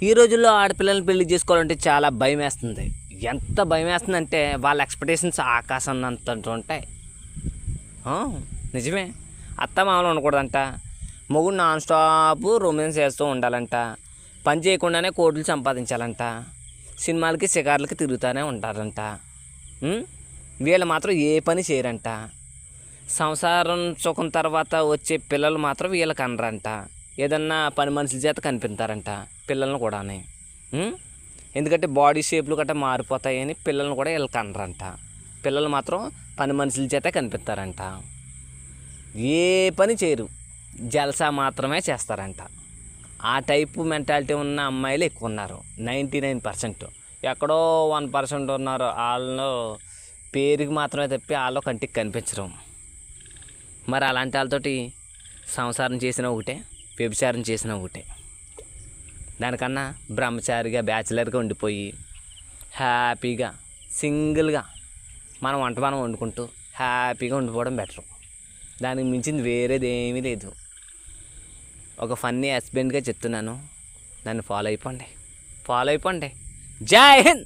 ఈ రోజుల్లో ఆడపిల్లల్ని పెళ్లి చేసుకోవాలంటే చాలా భయం వేస్తుంది. ఎంత భయం వేస్తుందంటే వాళ్ళ ఎక్స్పెక్టేషన్స్ ఆకాశం అంత ఉంటాయి. నిజమే. అత్త మామూలు ఉండకూడదంట, మొగుడు నాన్ స్టాప్ రొమాన్స్ చేస్తూ ఉండాలంట, పని చేయకుండానే కోట్లు సంపాదించాలంట, సినిమాలకి షికార్లకి తిరుగుతూనే ఉంటారంట. వీళ్ళు మాత్రం ఏ పని చేయరంట. సంసారం సుఖం తర్వాత వచ్చే పిల్లలు మాత్రం వీళ్ళకి అనరంట. ఏదన్నా పని మనుషుల చేత కనిపిస్తారంట పిల్లలను కూడా. ఎందుకంటే బాడీ షేప్లు గట్రా మారిపోతాయని పిల్లలను కూడా వీళ్ళకి అనరంట. పిల్లలు మాత్రం పని మనుషుల చేత కనిపిస్తారంట. ఏ పని చేయరు, జల్సా మాత్రమే చేస్తారంట. ఆ టైపు మెంటాలిటీ ఉన్న అమ్మాయిలు ఎక్కువ ఉన్నారు. 99%. ఎక్కడో 1% ఉన్నారు. వాళ్ళు పేరుకి మాత్రమే తప్పి వాళ్ళు కంటికి కనిపించరు. మరి అలాంటి వాళ్ళతోటి సంసారం చేసిన ఒకటే, వ్యభిచారం చేసిన ఒకటే. దానికన్నా బ్రహ్మచారిగా బ్యాచిలర్గా ఉండిపోయి హ్యాపీగా సింగిల్గా మనం వండుకుంటూ హ్యాపీగా ఉండిపోవడం బెటర్. దానికి మించింది వేరేది ఏమీ లేదు. ఒక ఫన్నీ హస్బెండ్గా చెప్తున్నాను, దాన్ని ఫాలో అయిపోండి. జై హింద్.